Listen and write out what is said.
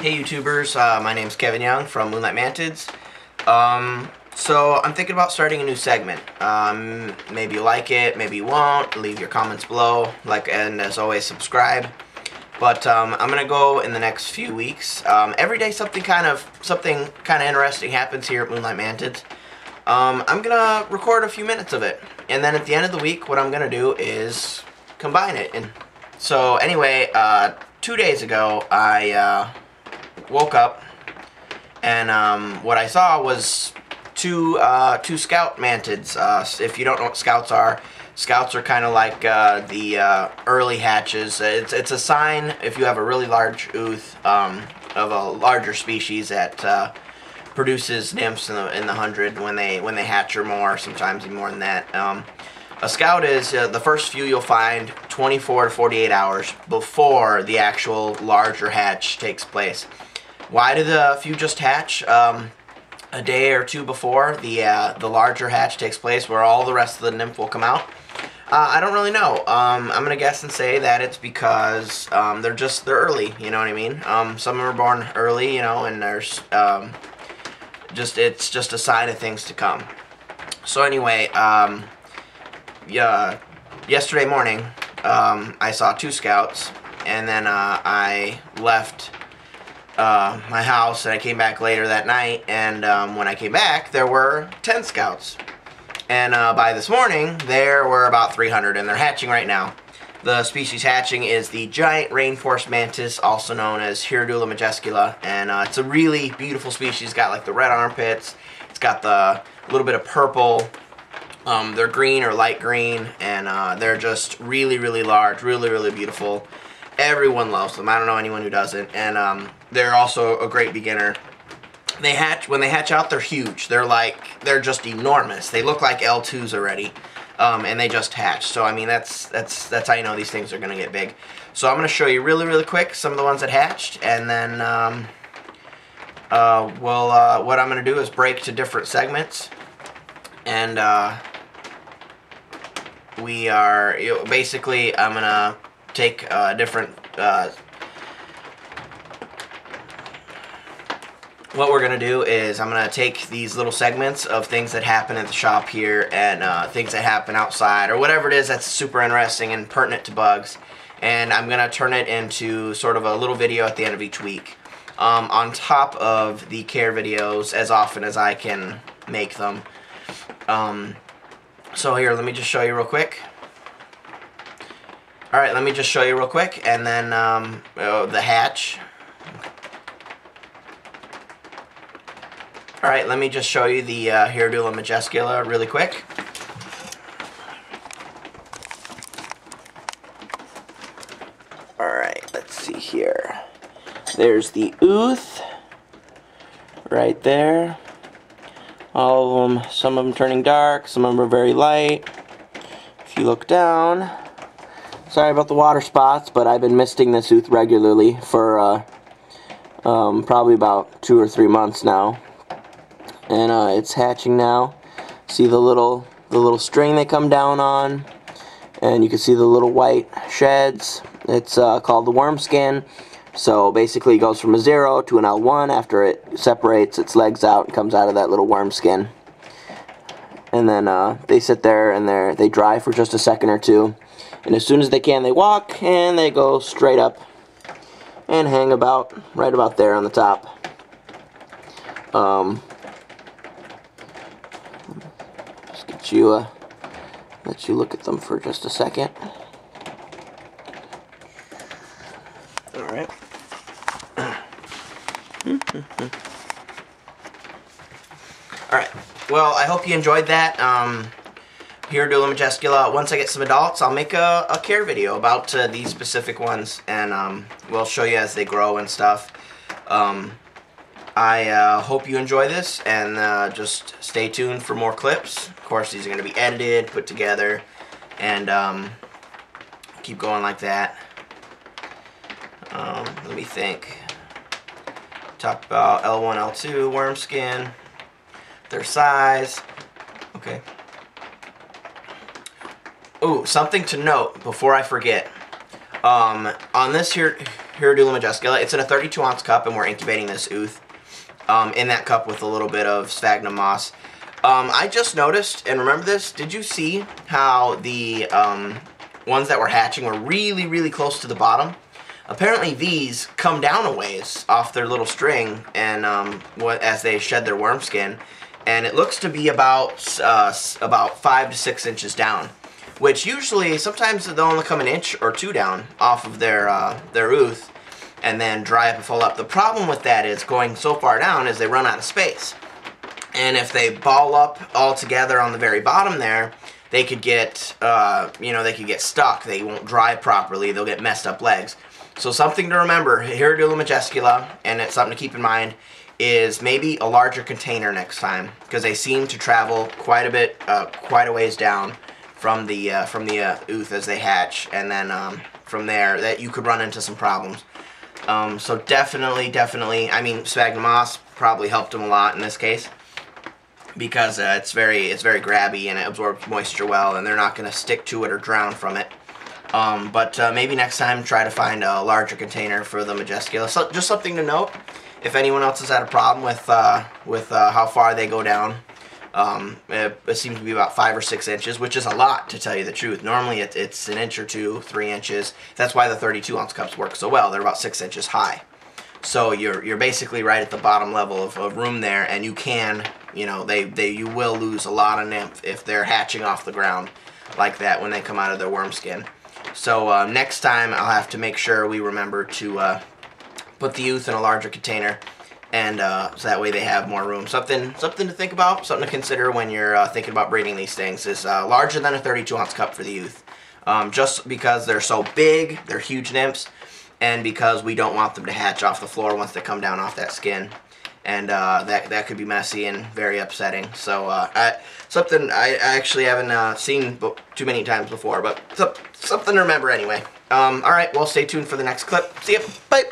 Hey YouTubers, my name's Kevin Young from Moonlight Mantids. So I'm thinking about starting a new segment. Maybe you like it, maybe you won't. Leave your comments below, and as always, subscribe. But I'm gonna go in the next few weeks. Every day something kind of interesting happens here at Moonlight Mantids. I'm gonna record a few minutes of it, and then at the end of the week, what I'm gonna do is combine it. And so anyway, 2 days ago, I woke up, and what I saw was two scout mantids. If you don't know what scouts are kind of like the early hatches. It's a sign if you have a really large ooth of a larger species that produces nymphs in the 100 when they hatch or more, sometimes even more than that. A scout is the first few you'll find 24 to 48 hours before the actual larger hatch takes place. Why do the few just hatch a day or two before the larger hatch takes place, where all the rest of the nymph will come out? I don't really know. I'm gonna guess and say that it's because they're early. You know what I mean? Some of them are born early, you know, and there's it's just a sign of things to come. So anyway, yesterday morning, I saw two scouts, and then I left my house, and I came back later that night, and when I came back, there were 10 scouts. And by this morning, there were about 300, and they're hatching right now. The species hatching is the giant rainforest mantis, also known as Hierodula majuscula, and it's a really beautiful species. It's got like the red armpits, it's got the little bit of purple. They're green or light green, and they're just really, really large, really, really beautiful. Everyone loves them. I don't know anyone who doesn't. And they're also a great beginner. When they hatch out, they're huge. They're just enormous. They look like L2s already, and they just hatch. So I mean, that's how you know these things are gonna get big. So I'm gonna show you really, really quick some of the ones that hatched, and then what I'm gonna do is break to different segments, and basically I'm gonna take different. What we're gonna do is I'm gonna take these little segments of things that happen at the shop here, and things that happen outside, or whatever it is that's super interesting and pertinent to bugs, and I'm gonna turn it into sort of a little video at the end of each week, on top of the care videos as often as I can make them. So here, let me just show you real quick. Alright, let me just show you real quick, and then the hatch. Alright, let me just show you the Hierodula majuscula really quick. Alright, let's see here. There's the ooth right there. All of them, some of them turning dark, some of them are very light. If you look down, sorry about the water spots, but I've been misting this ooth regularly for probably about 2 or 3 months now, and it's hatching now. See the little string they come down on, and you can see the little white sheds. It's called the worm skin. So basically it goes from a 0 to an L1 after it separates its legs out and comes out of that little worm skin. And then they sit there and they dry for just a second or two. And as soon as they can, they walk, and they go straight up and hang right about there on the top. Just let you look at them for just a second. Alright. Alright. Well, I hope you enjoyed that. Hierodula majuscula. Once I get some adults, I'll make a care video about these specific ones, and we'll show you as they grow and stuff. I hope you enjoy this, and just stay tuned for more clips. Of course, these are going to be edited, put together, and keep going like that. Let me think. Talk about L1, L2, worm skin, their size. Okay. Ooh, something to note before I forget. On this here Hierodula majuscula. It's in a 32-ounce cup, and we're incubating this ooth in that cup with a little bit of sphagnum moss. I just noticed, and remember this, did you see how the ones that were hatching were really, really close to the bottom? Apparently these come down a ways off their little string and as they shed their worm skin, and it looks to be about 5 to 6 inches down, which usually, sometimes they'll only come an inch or two down off of their ooth and then dry up and fold up. The problem with that is going so far down is they run out of space. And if they ball up all together on the very bottom there, they could get, they could get stuck. They won't dry properly. They'll get messed up legs. So something to remember, Hierodula majuscula, and it's something to keep in mind, is maybe a larger container next time, because they seem to travel quite a ways down from the ooth as they hatch, and then from there that you could run into some problems. So definitely, I mean, sphagnum moss probably helped them a lot in this case, because it's very grabby and it absorbs moisture well, and they're not going to stick to it or drown from it. But maybe next time try to find a larger container for the majuscula. So just something to note, if anyone else has had a problem with how far they go down. It seems to be about 5 or 6 inches, which is a lot, to tell you the truth. Normally it's an inch or 2, 3 inches. That's why the 32-ounce cups work so well. They're about 6 inches high. So you're basically right at the bottom level of room there, and you can, you will lose a lot of nymph if they're hatching off the ground like that when they come out of their worm skin. So next time I'll have to make sure we remember to put the youth in a larger container, and so that way they have more room. Something to think about, something to consider when you're thinking about breeding these things is larger than a 32-ounce cup for the youth. Just because they're so big, they're huge nymphs, and because we don't want them to hatch off the floor once they come down off that skin. And that could be messy and very upsetting. So something I actually haven't seen too many times before, but something to remember anyway. Alright, well, stay tuned for the next clip. See ya. Bye.